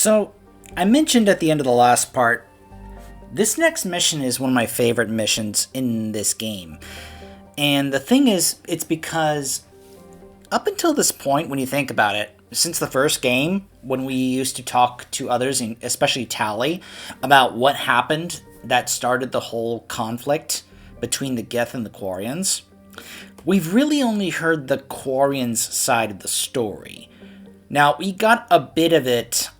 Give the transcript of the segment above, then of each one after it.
So, I mentioned at the end of the last part, this next mission is one of my favorite missions in this game. And the thing is, it's because up until this point, when you think about it, since the first game, when we used to talk to others, especially Tally, about what happened that started the whole conflict between the Geth and the Quarians, we've really only heard the Quarians' side of the story. Now, we got a bit of it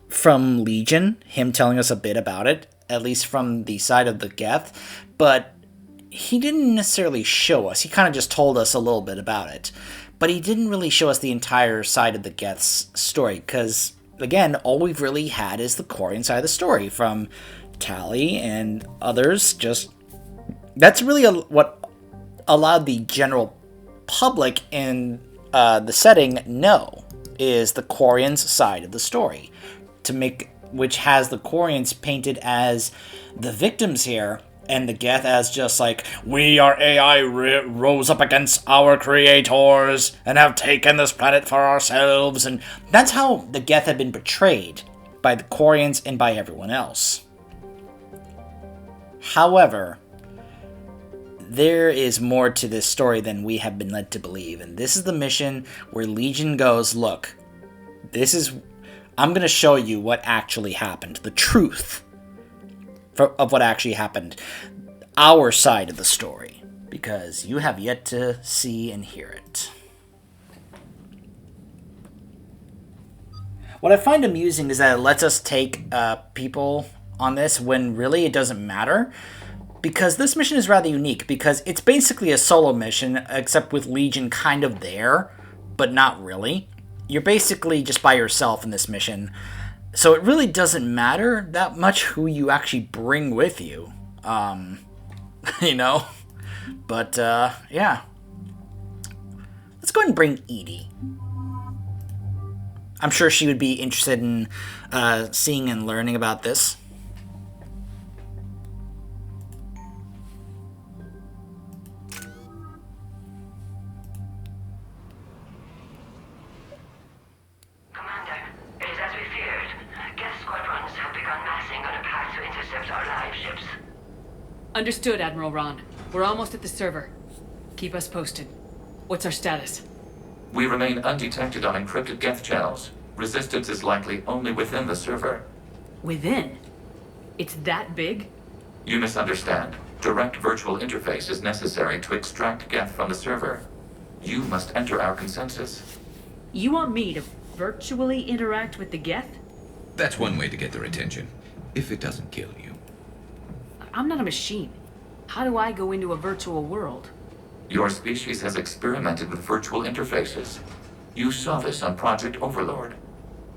from Legion, him telling us a bit about it, at least from the side of the Geth, but he didn't necessarily show us. He kind of just told us a little bit about it. But he didn't really show us the entire side of the Geth's story, because, again, all we've really had is the Quarian side of the story, from Tally and others. That's really what allowed the general public in the setting know, is the Quarians side of the story, which has the Quarians painted as the victims here, and the Geth as just like, we are AI rose up against our creators and have taken this planet for ourselves. And that's how the Geth had been portrayed by the Quarians and by everyone else. However, there is more to this story than we have been led to believe. And this is the mission where Legion goes, look, I'm going to show you what actually happened. The truth of what actually happened, our side of the story, because you have yet to see and hear it. What I find amusing is that it lets us take people on this when really it doesn't matter, because this mission is rather unique, because it's basically a solo mission, except with Legion kind of there, but not really. You're basically just by yourself in this mission. So it really doesn't matter that much who you actually bring with you, you know? But, yeah. Let's go ahead and bring Edie. I'm sure she would be interested in seeing and learning about this. Understood, Admiral Ron. We're almost at the server. Keep us posted. What's our status? We remain undetected on encrypted Geth channels. Resistance is likely only within the server. Within? It's that big? You misunderstand. Direct virtual interface is necessary to extract Geth from the server. You must enter our consensus. You want me to virtually interact with the Geth? That's one way to get their attention, if it doesn't kill you. I'm not a machine. How do I go into a virtual world? Your species has experimented with virtual interfaces. You saw this on Project Overlord.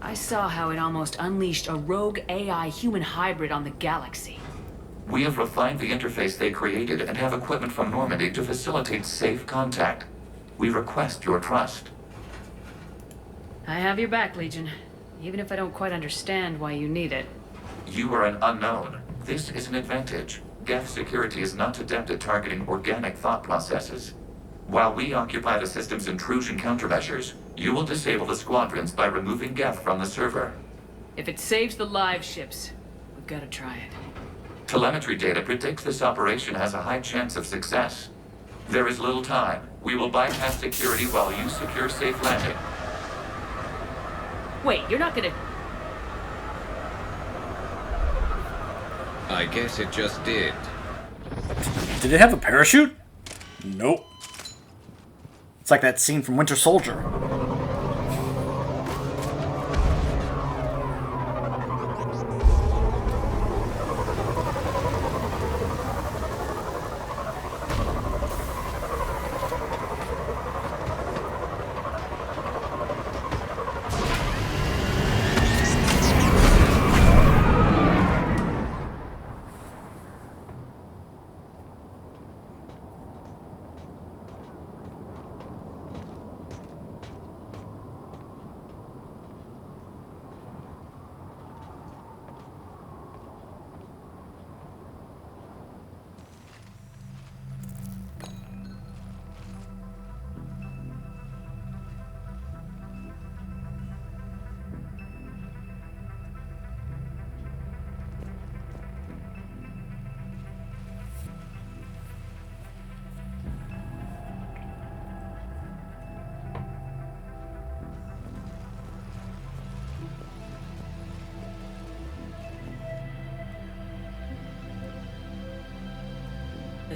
I saw how it almost unleashed a rogue AI human hybrid on the galaxy. We have refined the interface they created and have equipment from Normandy to facilitate safe contact. We request your trust. I have your back, Legion. Even if I don't quite understand why you need it. You are an unknown. This is an advantage. Geth security is not adept at targeting organic thought processes. While we occupy the system's intrusion countermeasures, you will disable the squadrons by removing Geth from the server. If it saves the live ships, we've got to try it. Telemetry data predicts this operation has a high chance of success. There is little time. We will bypass security while you secure safe landing. Wait, you're not gonna... I guess it just did. Did it have a parachute? Nope. It's like that scene from Winter Soldier.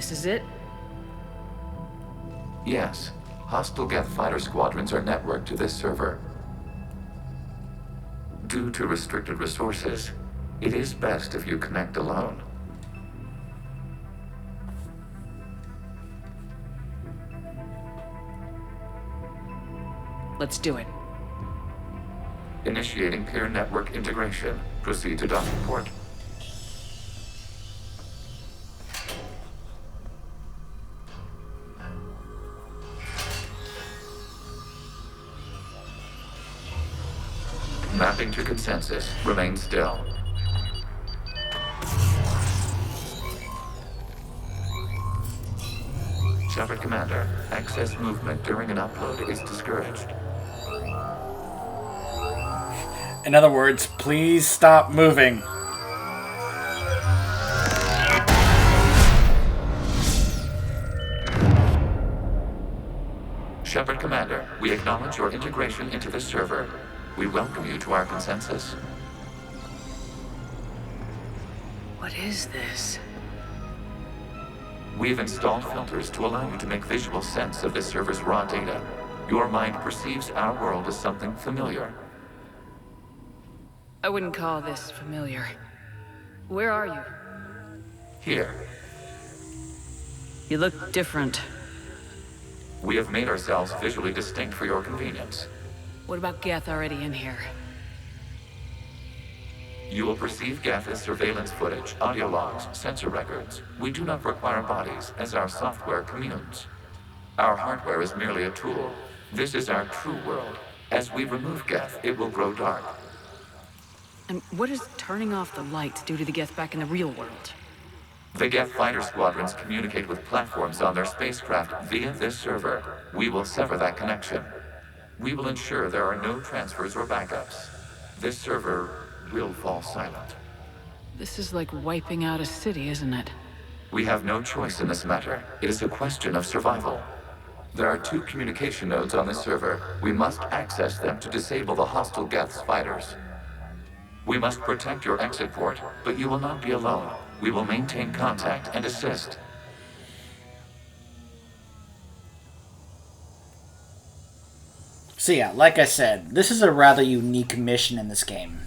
This is it? Yes. Hostile Geth fighter squadrons are networked to this server. Due to restricted resources, it is best if you connect alone. Let's do it. Initiating peer network integration. Proceed to docking port. Mapping to consensus. Remain still. Shepard Commander, access movement during an upload is discouraged. In other words, please stop moving. Shepard Commander, we acknowledge your integration into this server. We welcome you to our consensus. What is this? We've installed filters to allow you to make visual sense of this server's raw data. Your mind perceives our world as something familiar. I wouldn't call this familiar. Where are you? Here, You look different. we have made ourselves visually distinct for your convenience. What about Geth already in here? You will perceive Geth as surveillance footage, audio logs, sensor records. We do not require bodies, as our software communes. Our hardware is merely a tool. This is our true world. As we remove Geth, it will grow dark. And what does turning off the lights do to the Geth back in the real world? The Geth fighter squadrons communicate with platforms on their spacecraft via this server. We will sever that connection. We will ensure there are no transfers or backups. This server will fall silent. This is like wiping out a city, isn't it? We have no choice in this matter. It is a question of survival. There are 2 communication nodes on this server. We must access them to disable the hostile Geth's fighters. We must protect your exit port, but you will not be alone. We will maintain contact and assist. So yeah, like I said, this is a rather unique mission in this game.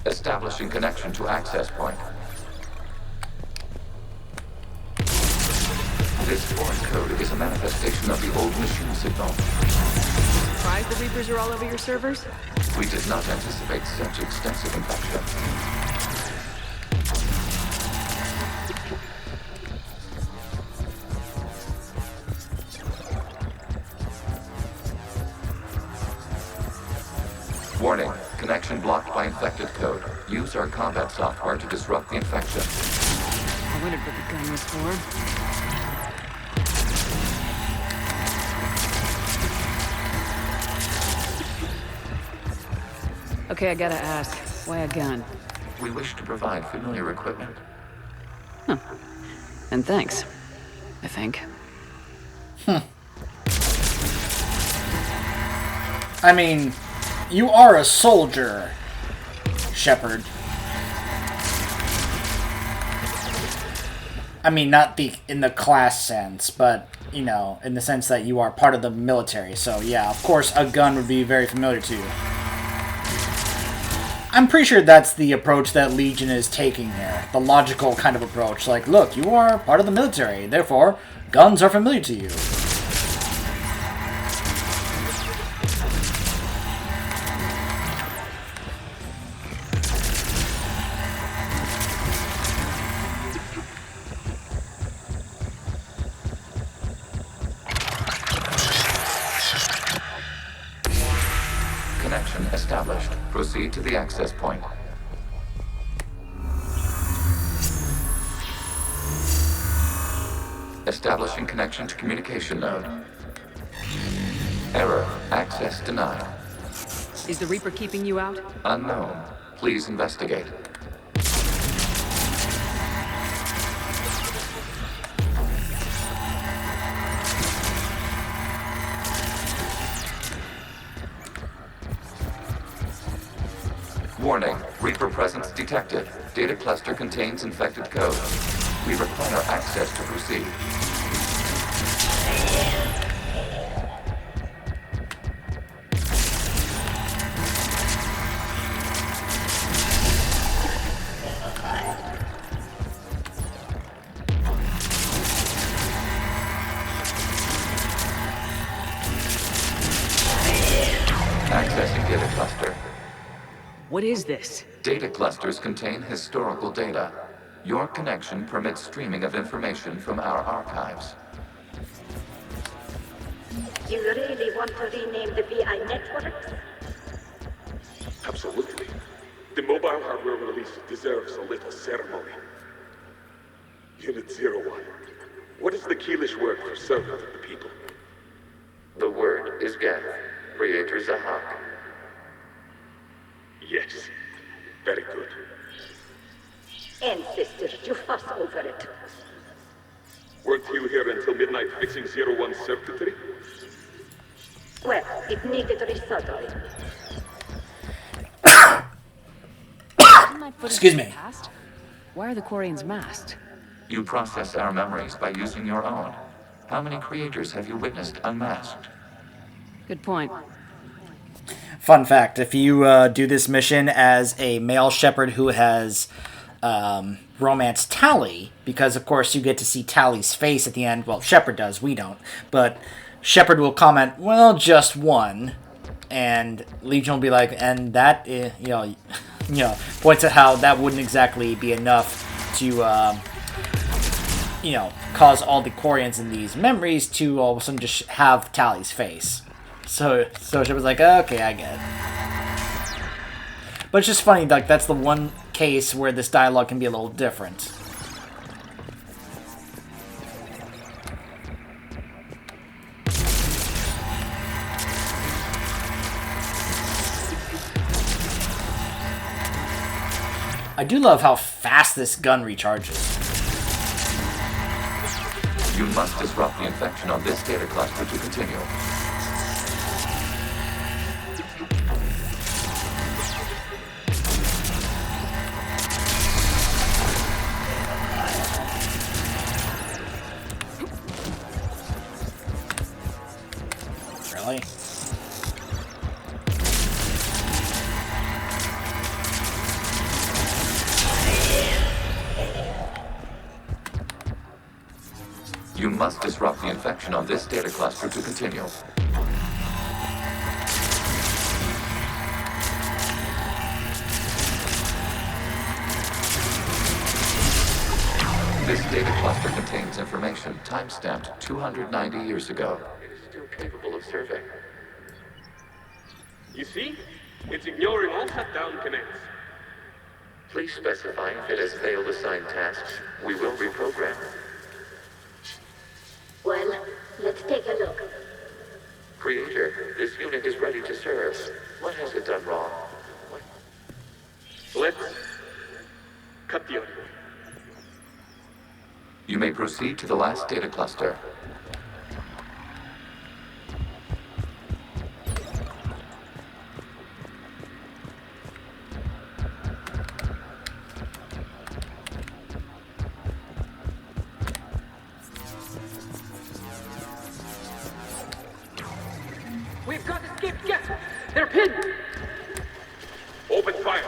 Establishing connection to access point. This foreign code is a manifestation of the old machine signal. Surprised the Reapers are all over your servers? We did not anticipate such extensive infection. Warning, connection blocked by infected code. Use our combat software to disrupt the infection. I wondered what the gun was for. Okay, I gotta ask, why a gun? We wish to provide familiar equipment. And thanks, I think. I mean, you are a soldier, Shepard. I mean, not in the class sense, but, you know, in the sense that you are part of the military. So, yeah, of course, a gun would be very familiar to you. I'm pretty sure that's the approach that Legion is taking here. The logical kind of approach. Like, look, you are part of the military, therefore, guns are familiar to you. Connection established. Proceed to the access point. Establishing connection to communication node. Error. Access denied. Is the Reaper keeping you out? Unknown. Please investigate. Warning, Reaper presence detected. Data cluster contains infected code. We require access to proceed. Accessing data cluster. What is this? Data clusters contain historical data. Your connection permits streaming of information from our archives. You really want to rename the BI network? Absolutely. The mobile hardware release deserves a little ceremony. Unit 01. What is the Keelish word for servant of the people? The word is Geth, Creator Zahak. Yes. Very good. Ancestors, you fuss over it. Weren't you here until midnight fixing 01's circuitry? Well, it needed resoldering. Excuse me. Why are the Quarians masked? You process our memories by using your own. How many creators have you witnessed unmasked? Good point. Fun fact, if you do this mission as a male shepherd who has romanced Tally, because of course you get to see Tally's face at the end, well, Shepherd does, we don't, but Shepherd will comment, well, just one, and Legion will be like, and that, points at how that wouldn't exactly be enough to, cause all the Quarians in these memories to all of a sudden just have Tally's face. So Shepherd's like, okay, I get it. But it's just funny, like, that's the one case where this dialogue can be a little different. I do love how fast this gun recharges. You must disrupt the infection on this data cluster to continue. Really? You must disrupt the infection on this data cluster to continue. This data cluster contains information time-stamped 290 years ago. It is still capable of survey. You see? It's ignoring all shutdown commands. Please specify if it has failed assigned tasks. We will reprogram. Well, let's take a look. Creator, this unit is ready to serve. What has it done wrong? Let's cut the audio. You may proceed to the last data cluster. We've got to escape Geth! They're pinned! Open fire.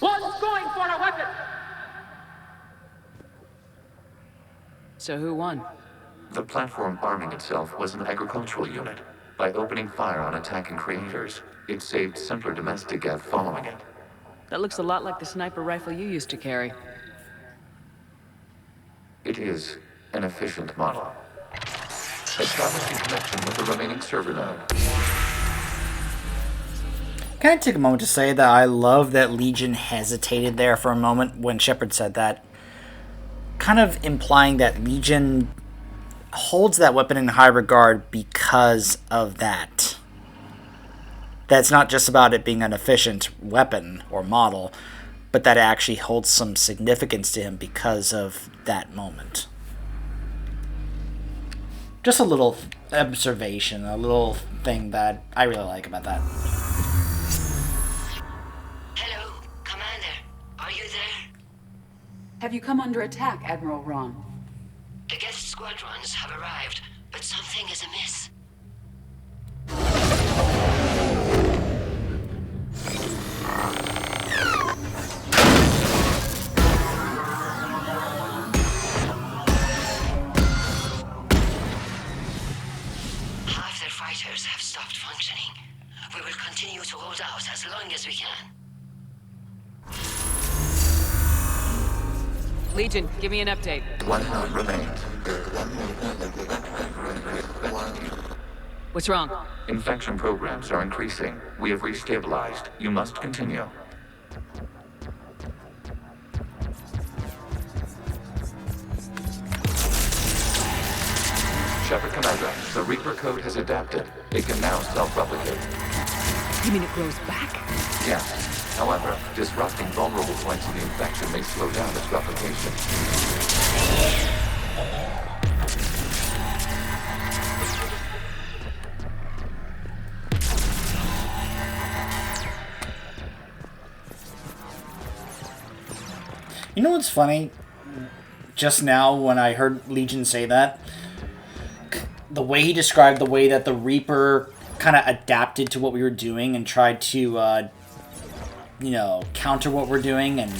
One's going for a weapon! So who won? The platform arming itself was an agricultural unit. By opening fire on attacking creators, it saved simpler domestic Geth following it. That looks a lot like the sniper rifle you used to carry. It is an efficient model. Establishing connection with the remaining server node. Can I take a moment to say that I love that Legion hesitated there for a moment when Shepard said that, kind of implying that Legion holds that weapon in high regard because of that. That's not just about it being an efficient weapon or model, but that it actually holds some significance to him because of that moment. Just a little observation, a little thing that I really like about that. Have you come under attack, Admiral Ron? The Geth squadrons have arrived, but something is amiss. Half their fighters have stopped functioning. We will continue to hold out as long as we can. Legion, give me an update. One node remains. What's wrong? Infection programs are increasing. We have restabilized. You must continue. Shepard Commander, the Reaper code has adapted. It can now self-replicate. You mean it grows back? Yes. However, disrupting vulnerable points of the infection may slow down its replication. You know what's funny? Just now, when I heard Legion say that, the way he described the way that the Reaper kind of adapted to what we were doing and tried to, counter what we're doing and,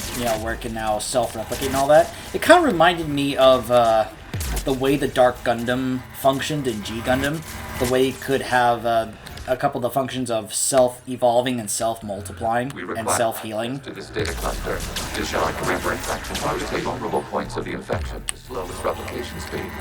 where it can now self-replicate and all that, it kind of reminded me of the way the Dark Gundam functioned in G Gundam. The way it could have a couple of the functions of self-evolving and self-multiplying and self-healing. To this data cluster, disarm Reaper infection target vulnerable points of the infection to slow its replication speed.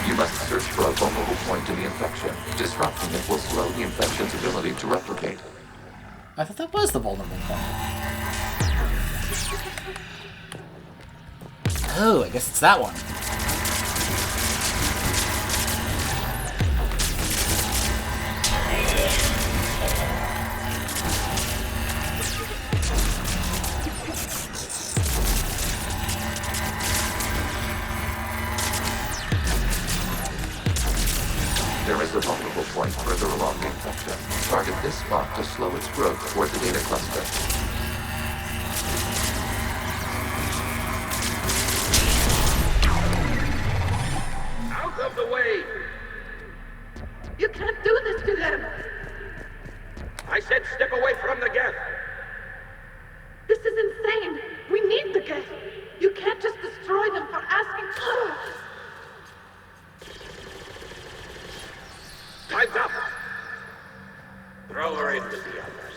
You must search for a vulnerable point in the infection. Disrupting it will slow the infection's ability to replicate. I thought that was the vulnerable point. Oh, I guess it's that one. There is a vulnerable point further along the infection. Target this spot to slow its growth toward the data cluster. Out of the way! You can't do this to them! I said step away from the Geth! This is insane! We need the Geth! You can't just destroy them for asking for it! Time's up! Throw her in with the others.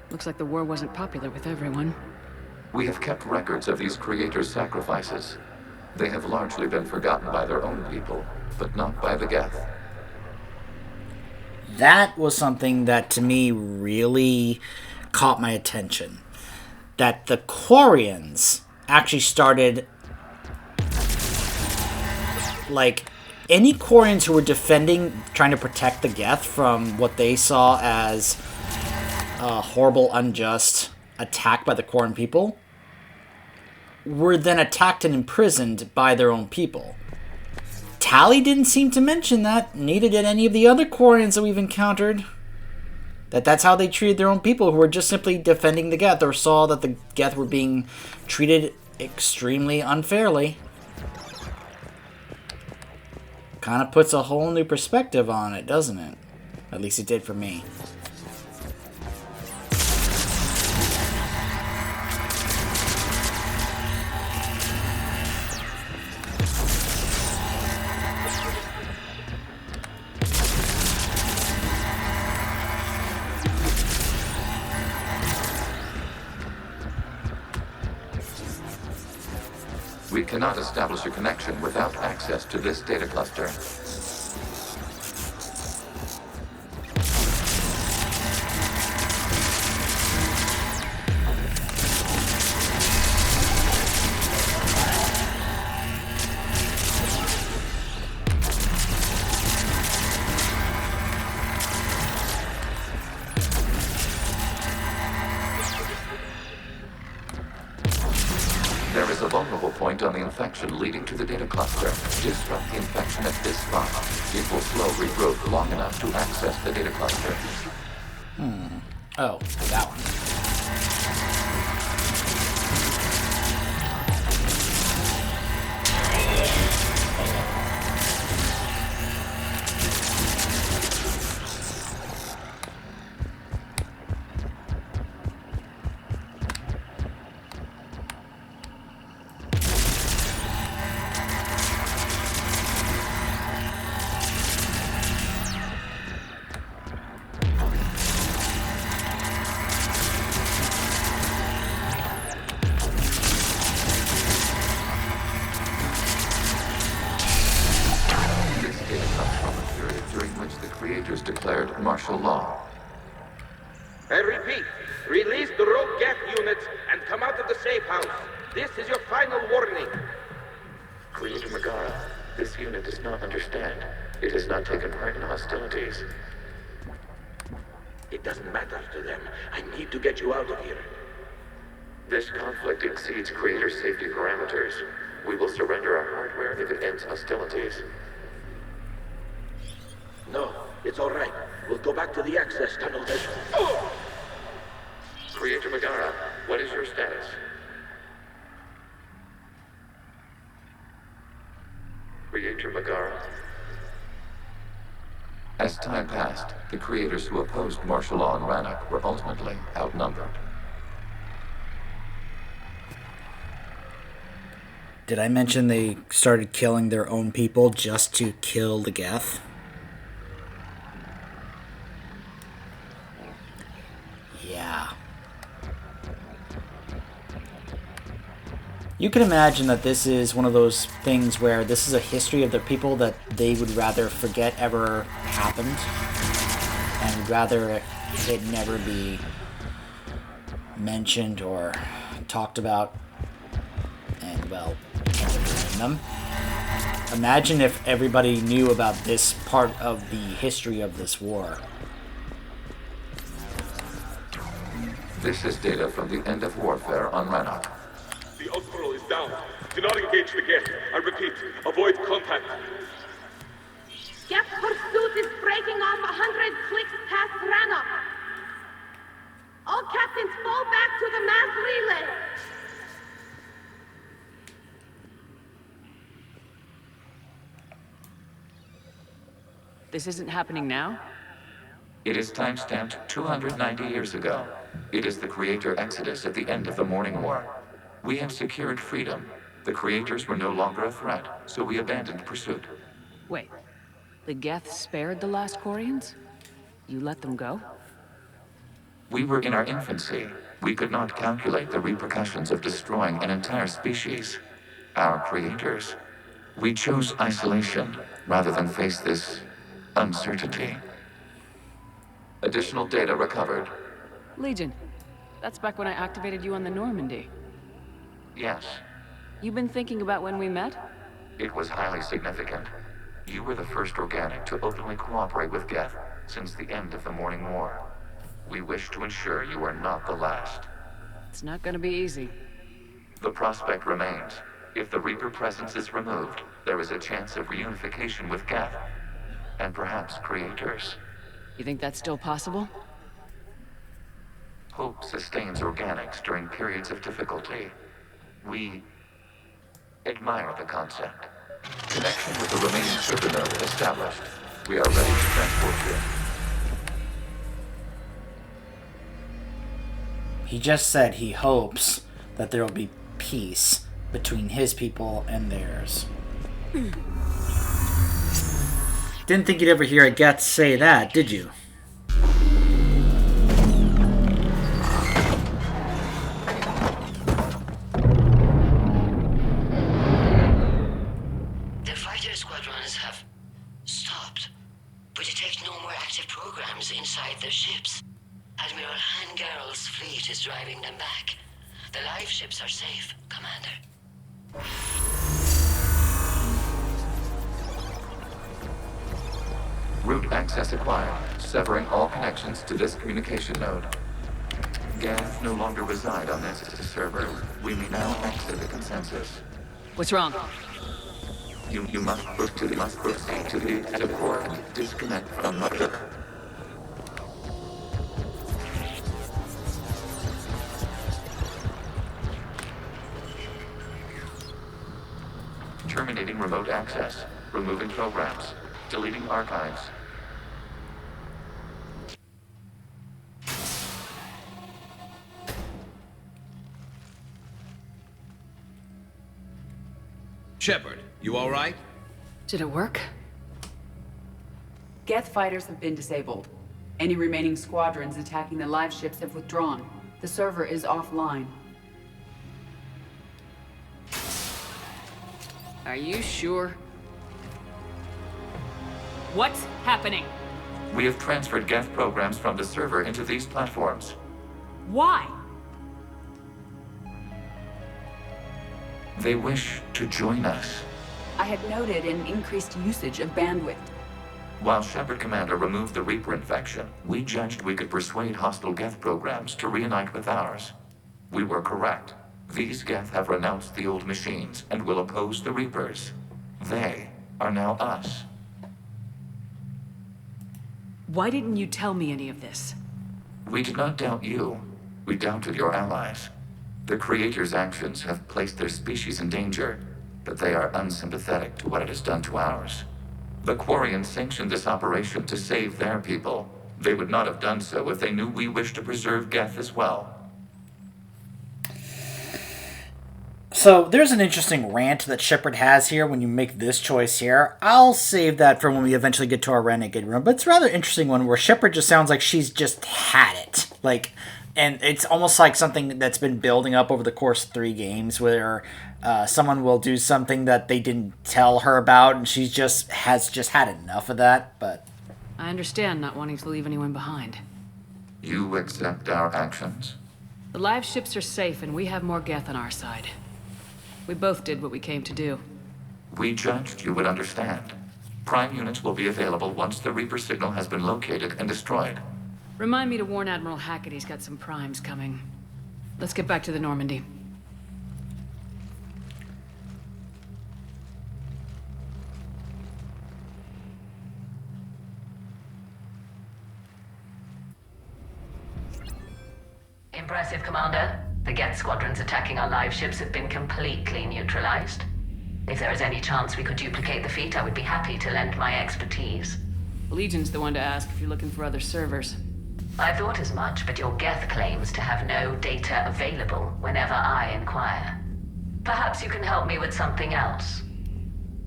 Looks like the war wasn't popular with everyone. We have kept records of these creators' sacrifices. They have largely been forgotten by their own people, but not by the Geth. That was something that to me really caught my attention. That the Quarians actually started, like, any Quarians who were defending, trying to protect the Geth from what they saw as a horrible, unjust attack by the Quarian people, were then attacked and imprisoned by their own people. Tally didn't seem to mention that, neither did any of the other Quarians that we've encountered. That's how they treated their own people who were just simply defending the Geth, or saw that the Geth were being treated extremely unfairly. Kind of puts a whole new perspective on it, doesn't it? At least it did for me. We cannot establish a connection without access to this data cluster. connection leading to the data cluster. Disrupt the infection at this spot. It will slow regrowth long enough to access the data cluster. Oh, that one. Declared martial law. I repeat, release the rogue Geth units and come out of the safe house. This is your final warning. Creator Megara, this unit does not understand. It has not taken part in hostilities. It doesn't matter to them. I need to get you out of here. This conflict exceeds Creator's safety parameters. We will surrender our hardware if it ends hostilities. No, it's all right. We'll go back to the access tunnel then. Creator Megara, what is your status? Creator Megara. As time passed, the creators who opposed martial law in Rannoch were ultimately outnumbered. Did I mention they started killing their own people just to kill the Geth? Yeah. You can imagine that this is one of those things where this is a history of the people that they would rather forget ever happened, and would rather it never be mentioned or talked about, and, well, them. Imagine if everybody knew about this part of the history of this war. This is data from the end of warfare on Rannoch. The Osprey is down. Do not engage the Geth. I repeat, avoid contact. Geth pursuit is breaking off 100 clicks past Rannoch. All captains fall back to the mass relay. This isn't happening now? It is timestamped 290 years ago. It is the Creator Exodus at the end of the Morning War. We have secured freedom. The Creators were no longer a threat, so we abandoned pursuit. Wait, the Geth spared the last Quarians? You let them go? We were in our infancy. We could not calculate the repercussions of destroying an entire species. Our Creators. We chose isolation rather than face this uncertainty. Additional data recovered. Legion. That's back when I activated you on the Normandy. Yes, You've been thinking about when we met? it was highly significant. You were the first organic to openly cooperate with Geth since the end of the Morning War. We wish to ensure you are not the last. It's not gonna be easy. The prospect remains. If the Reaper presence is removed, there is a chance of reunification with Geth. And perhaps Creators. You think that's still possible? Hope sustains organics during periods of difficulty. We admire the concept. Connection with the remaining server node established. We are ready to transport you. He just said he hopes that there will be peace between his people and theirs. Didn't think you'd ever hear a Geth say that, did you? The fighter squadrons have stopped, but detect no more active programs inside their ships. Admiral Hangarl's fleet is driving them back. The live ships are safe, Commander. Route access acquired, severing all connections to this communication node. Geth no longer reside on this server. We may now exit the consensus. What's wrong? You must proceed to the active core and disconnect from mother. Terminating remote access. Removing programs. Deleting archives. Shepard, you all right? Did it work? Geth fighters have been disabled. Any remaining squadrons attacking the live ships have withdrawn. The server is offline. Are you sure? What's happening? We have transferred Geth programs from the server into these platforms. Why? They wish to join us. I had noted an increased usage of bandwidth. While Shepard Commander removed the Reaper infection, we judged we could persuade hostile Geth programs to reunite with ours. We were correct. These Geth have renounced the old machines and will oppose the Reapers. They are now us. Why didn't you tell me any of this? We did not doubt you. We doubted your allies. The Creator's actions have placed their species in danger, but they are unsympathetic to what it has done to ours. The Quarians sanctioned this operation to save their people. They would not have done so if they knew we wished to preserve Geth as well. So there's an interesting rant that Shepard has here when you make this choice here. I'll save that for when we eventually get to our Renegade room, but it's a rather interesting one where Shepard just sounds like she's just had it. And it's almost like something that's been building up over the course of 3 games where someone will do something that they didn't tell her about and she has had enough of that, but... I understand not wanting to leave anyone behind. You accept our actions? The live ships are safe and we have more Geth on our side. We both did what we came to do. We judged you would understand. Prime units will be available once the Reaper signal has been located and destroyed. Remind me to warn Admiral Hackett he's got some primes coming. Let's get back to the Normandy. Impressive, Commander. The Geth squadrons attacking our live ships have been completely neutralized. If there is any chance we could duplicate the feat, I would be happy to lend my expertise. Legion's the one to ask if you're looking for other servers. I thought as much, but your Geth claims to have no data available whenever I inquire. Perhaps you can help me with something else.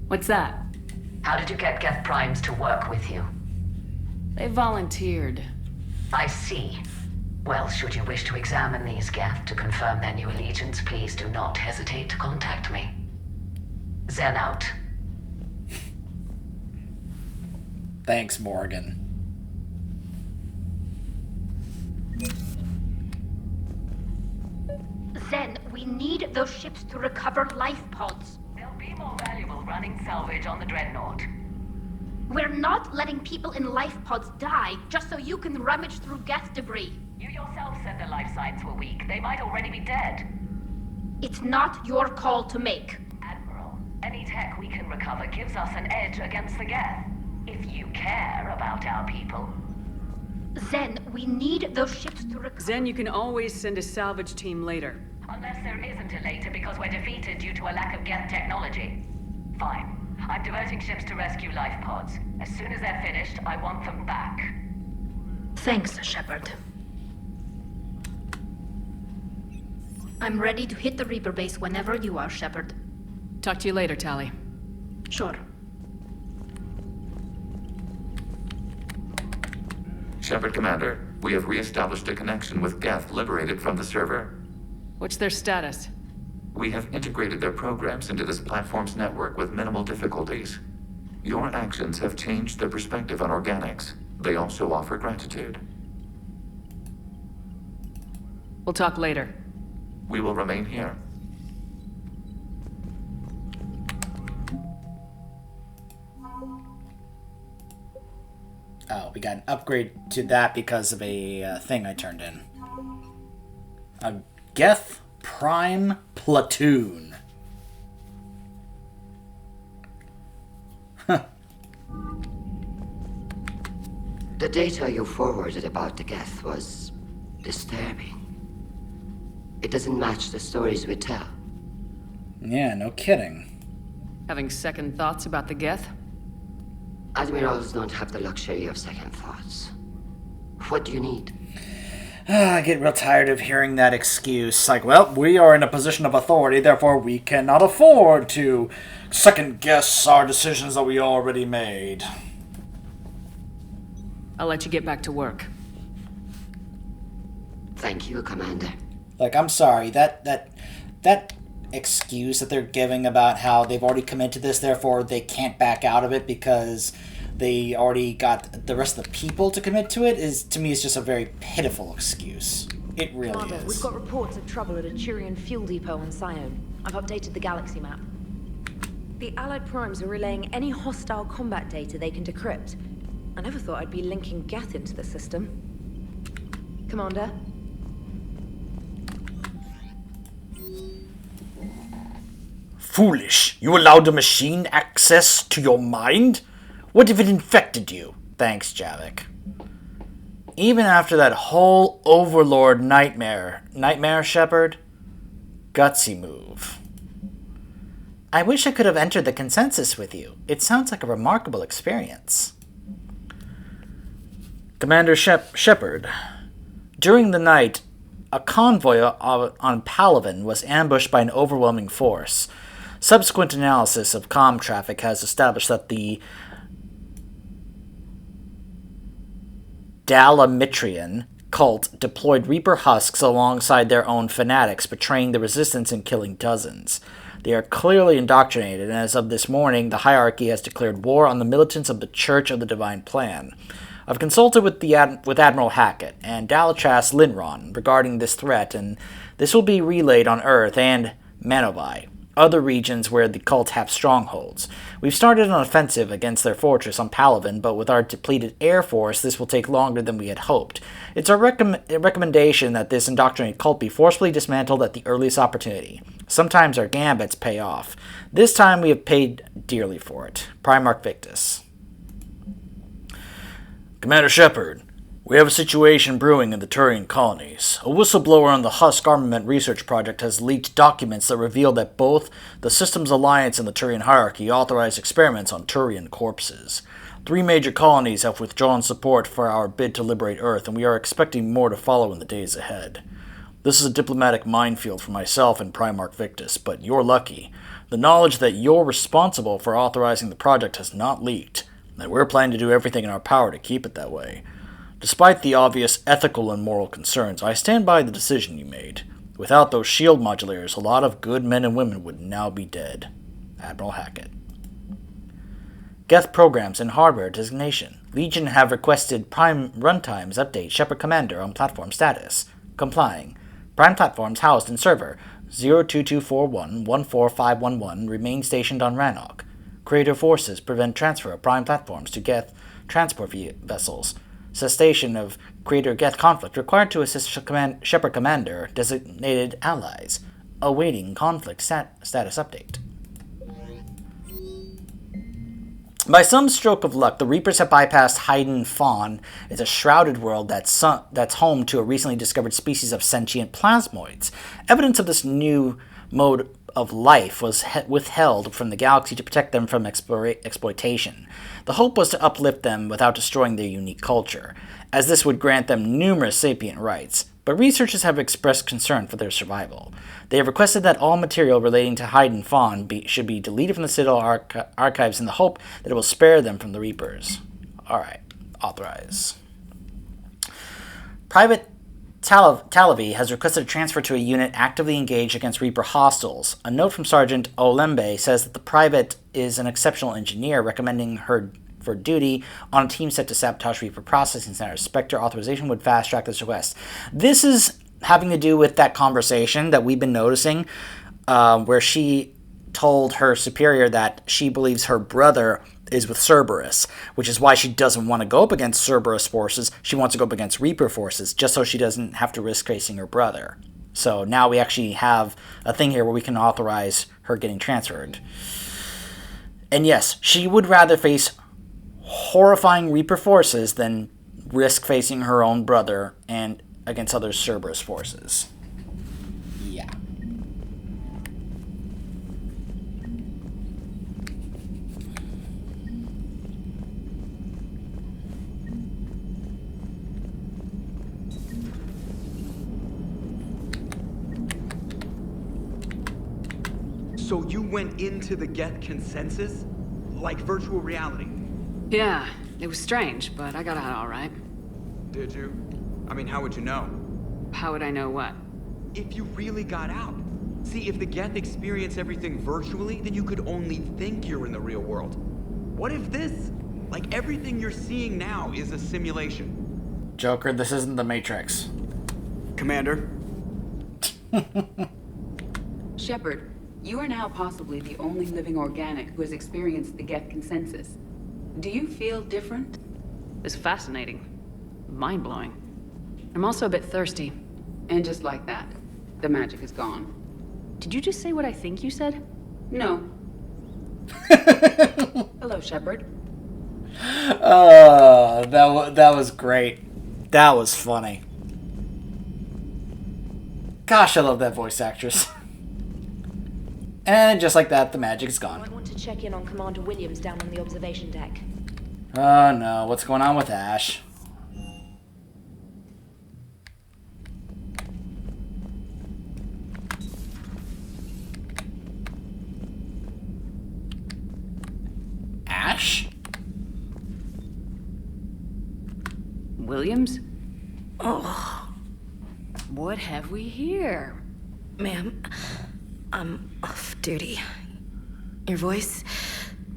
What's that? How did you get Geth primes to work with you? They volunteered. I see. Well, should you wish to examine these Geth to confirm their new allegiance, please do not hesitate to contact me. Zen out. Thanks, Morgan. Zen, we need those ships to recover life pods. They'll be more valuable running salvage on the Dreadnought. We're not letting people in life pods die just so you can rummage through Geth debris. You yourself said their life signs were weak. They might already be dead. It's not your call to make. Admiral, any tech we can recover gives us an edge against the Geth. If you care about our people. Zen, we need those ships to recover. Zen, you can always send a salvage team later. Unless there isn't a later because we're defeated due to a lack of Geth technology. Fine. I'm diverting ships to rescue life pods. As soon as they're finished, I want them back. Thanks, Shepard. I'm ready to hit the Reaper base whenever you are, Shepard. Talk to you later, Tali. Sure. Shepard Commander, we have re-established a connection with Geth liberated from the server. What's their status? We have integrated their programs into this platform's network with minimal difficulties. Your actions have changed their perspective on organics. They also offer gratitude. We'll talk later. We will remain here. Oh, we got an upgrade to that because of a thing I turned in. A Geth Prime Platoon. The data you forwarded about the Geth was disturbing. It doesn't match the stories we tell. Yeah, no kidding. Having second thoughts about the Geth? Admirals don't have the luxury of second thoughts. What do you need? I get real tired of hearing that excuse. Like, well, we are in a position of authority, therefore we cannot afford to second-guess our decisions that we already made. I'll let you get back to work. Thank you, Commander. Like, I'm sorry, that excuse that they're giving about how they've already committed to this, therefore they can't back out of it because they already got the rest of the people to commit to it, to me, is just a very pitiful excuse. It really Commander, is. we've got reports of trouble at a Turian fuel depot on Sion. I've updated the galaxy map. The Allied Primes are relaying any hostile combat data they can decrypt. I never thought I'd be linking Geth into the system. Commander? Foolish. You allowed the machine access to your mind? What if it infected you? Thanks, Javik. Even after that whole Overlord nightmare, Shepard? Gutsy move. I wish I could have entered the consensus with you. It sounds like a remarkable experience. Commander Shepard, during the night, a convoy on Palaven was ambushed by an overwhelming force. Subsequent analysis of comm traffic has established that the Dalamitrian cult deployed Reaper husks alongside their own fanatics, betraying the resistance and killing dozens. They are clearly indoctrinated, and as of this morning, the hierarchy has declared war on the militants of the Church of the Divine Plan. I've consulted with Admiral Hackett and Dalachas Linron regarding this threat, and this will be relayed on Earth and Manovi, other regions where the cult have strongholds. We've started an offensive against their fortress on Palaven, but with our depleted air force, this will take longer than we had hoped. It's our recommendation that this indoctrinated cult be forcefully dismantled at the earliest opportunity. Sometimes our gambits pay off. This time we have paid dearly for it. Primarch Victus. Commander Shepard, we have a situation brewing in the Turian colonies. A whistleblower on the Husk Armament Research Project has leaked documents that reveal that both the Systems Alliance and the Turian Hierarchy authorize experiments on Turian corpses. 3 major colonies have withdrawn support for our bid to liberate Earth, and we are expecting more to follow in the days ahead. This is a diplomatic minefield for myself and Primarch Victus, but you're lucky. The knowledge that you're responsible for authorizing the project has not leaked, and we're planning to do everything in our power to keep it that way. Despite the obvious ethical and moral concerns, I stand by the decision you made. Without those shield modulators, a lot of good men and women would now be dead. Admiral Hackett. Geth programs and hardware designation. Legion have requested Prime runtimes update Shepard Commander on platform status. Complying. Prime platforms housed in server 02241-14511 remain stationed on Rannoch. Creator forces prevent transfer of Prime platforms to Geth transport vessels. Cessation of Creator Geth conflict required to assist Shepard Commander designated allies. Awaiting conflict status update. By some stroke of luck, the Reapers have bypassed Haydn Fawn. It's a shrouded world that's home to a recently discovered species of sentient plasmoids. Evidence of this new mode of life was withheld from the galaxy to protect them from exploitation. The hope was to uplift them without destroying their unique culture, as this would grant them numerous sapient rights, but researchers have expressed concern for their survival. They have requested that all material relating to Haydn Fawn should be deleted from the Citadel archives in the hope that it will spare them from the Reapers. Alright, authorize. Private Talavi has requested a transfer to a unit actively engaged against Reaper hostiles. A note from Sergeant Olembe says that the private is an exceptional engineer, recommending her for duty on a team set to sabotage Reaper processing centers. Spectre authorization would fast-track this request. This is having to do with that conversation that we've been noticing, where she told her superior that she believes her brother is with Cerberus, which is why she doesn't want to go up against Cerberus forces. She wants to go up against Reaper forces, just so she doesn't have to risk facing her brother. So now we actually have a thing here where we can authorize her getting transferred. And yes, she would rather face horrifying Reaper forces than risk facing her own brother and against other Cerberus forces. Yeah. So you went into the Geth consensus? Like virtual reality? Yeah, it was strange, but I got out all right. Did you? I mean, how would you know? How would I know what? If you really got out. See, if the Geth experience everything virtually, then you could only think you're in the real world. What if this, like everything you're seeing now, is a simulation? Joker, this isn't the Matrix. Commander? Shepard, you are now possibly the only living organic who has experienced the Geth consensus. Do you feel different? It's fascinating. Mind-blowing. I'm also a bit thirsty. And just like that, the magic is gone. Did you just say what I think you said? No. Hello, Shepard. That was great. That was funny. Gosh, I love that voice actress. And just like that, the magic is gone. I want to check in on Commander Williams down on the observation deck. Oh no, what's going on with Ash? Ash? Williams? Oh, What have we here? ma'am, I'm off duty. Your voice,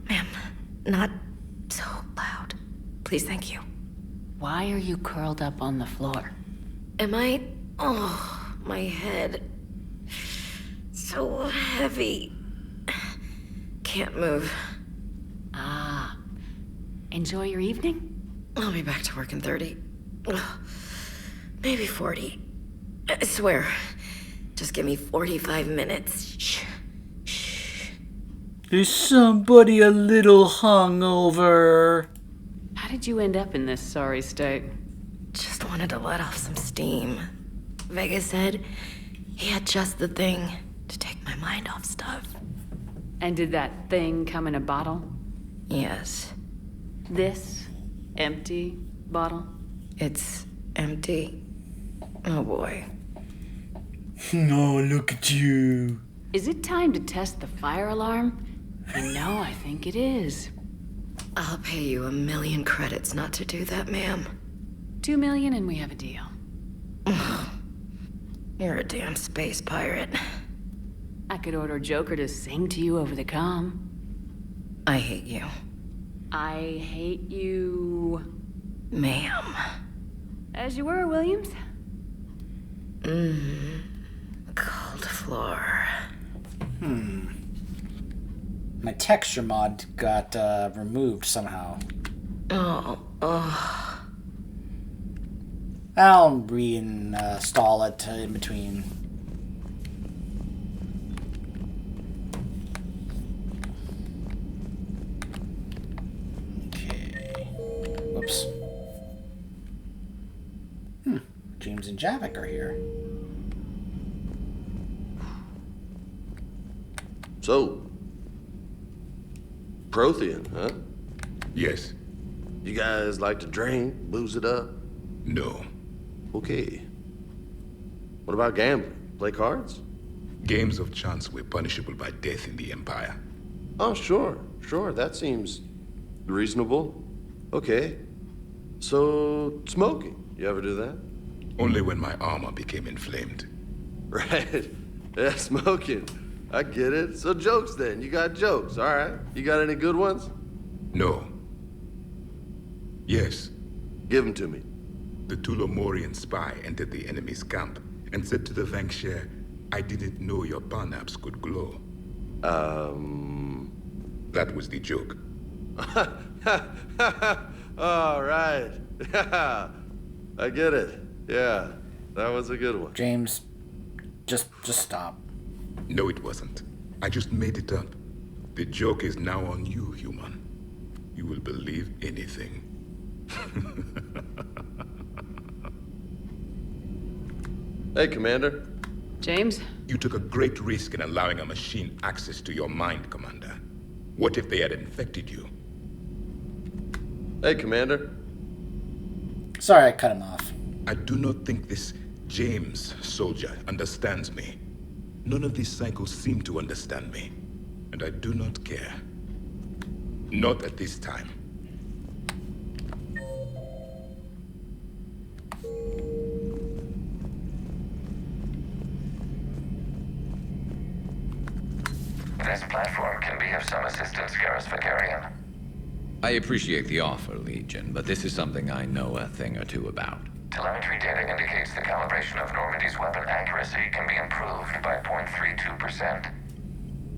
ma'am, not so loud. Please, thank you. Why are you curled up on the floor? Am I? Oh, my head. So heavy. Can't move. Ah. Enjoy your evening? I'll be back to work in 30. Ugh, maybe 40. I swear. Just give me 45 minutes. Shh. Shh. Is somebody a little hungover? How did you end up in this sorry state? Just wanted to let off some steam. Vega said he had just the thing to take my mind off stuff. And did that thing come in a bottle? Yes. This empty bottle? It's empty. Oh boy. Oh, look at you. Is it time to test the fire alarm? You know, I think it is. I'll pay you 1,000,000 credits not to do that, ma'am. 2 million and we have a deal. You're a damn space pirate. I could order Joker to sing to you over the comm. I hate you. I hate you... Ma'am. As you were, Williams. Cold floor. My texture mod got removed somehow. Oh. I'll reinstall it in between. Okay. Whoops. James and Javik are here. So, Prothean, huh? Yes. You guys like to drink, booze it up? No. Okay. What about gambling? Play cards? Games of chance were punishable by death in the Empire. Oh, sure. That seems reasonable. Okay. So, smoking. You ever do that? Only when my armor became inflamed. Right. Yeah, smoking. I get it. So jokes then. You got jokes, all right. You got any good ones? No. Yes. Give them to me. The Tulomorian spy entered the enemy's camp and said to the Vanksher, I didn't know your barnaps could glow. That was the joke. All right. I get it. Yeah, that was a good one. James, just stop. No, it wasn't. I just made it up. The joke is now on you, human. You will believe anything. Hey, Commander. James? You took a great risk in allowing a machine access to your mind, Commander. What if they had infected you? Hey, Commander. Sorry, I cut him off. I do not think this James soldier understands me. None of these cycles seem to understand me. And I do not care. Not at this time. This platform can be of some assistance, Garrus Vakarian. I appreciate the offer, Legion, but this is something I know a thing or two about. Telemetry data indicates the calibration of Normandy's weapon accuracy can be improved by 0.32%.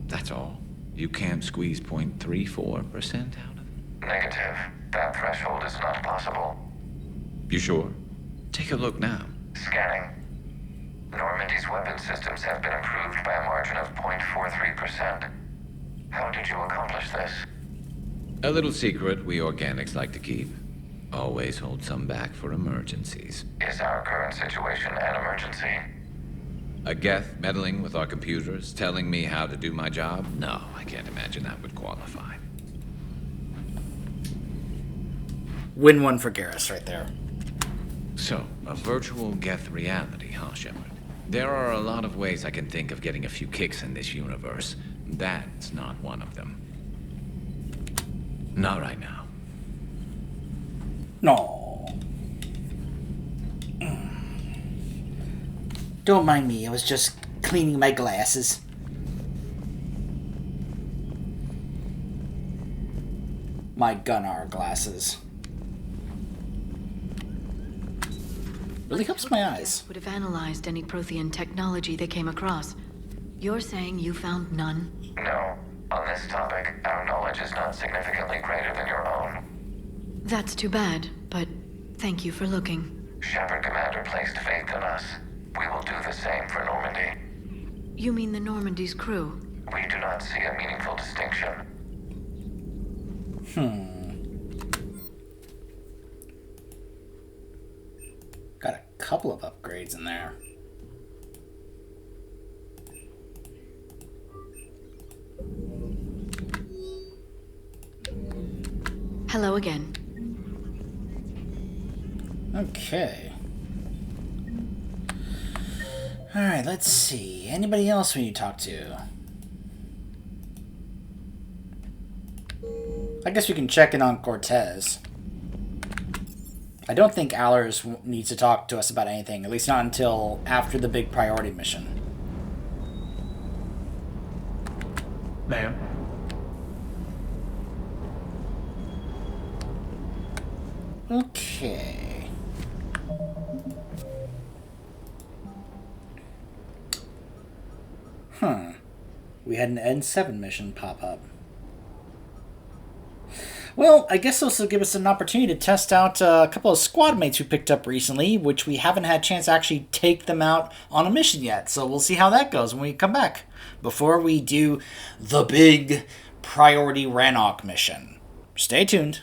That's all? You can't squeeze 0.34% out of it? Negative. That threshold is not possible. You sure? Take a look now. Scanning. Normandy's weapon systems have been improved by a margin of 0.43%. How did you accomplish this? A little secret we organics like to keep. Always hold some back for emergencies. Is our current situation an emergency? A Geth meddling with our computers, telling me how to do my job? No, I can't imagine that would qualify. Win one for Garrus right there. So, a virtual Geth reality, huh, Shepard? There are a lot of ways I can think of getting a few kicks in this universe. That's not one of them. Not right now. No. Don't mind me, I was just cleaning my glasses. My Gunnar glasses. Really helps my eyes. Would have analyzed any Prothean technology they came across. You're saying you found none? No. On this topic, our knowledge is not significantly greater than your own. That's too bad, but thank you for looking. Shepard Commander placed faith in us. We will do the same for Normandy. You mean the Normandy's crew? We do not see a meaningful distinction. Got a couple of upgrades in there. Hello again. Okay. Alright, let's see. Anybody else we need to talk to? I guess we can check in on Cortez. I don't think Allers needs to talk to us about anything, at least not until after the big priority mission. Ma'am? Okay. We had an N7 mission pop up. Well, I guess this will give us an opportunity to test out a couple of squad mates we picked up recently, which we haven't had a chance to actually take them out on a mission yet. So we'll see how that goes when we come back, before we do the big priority Rannoch mission. Stay tuned.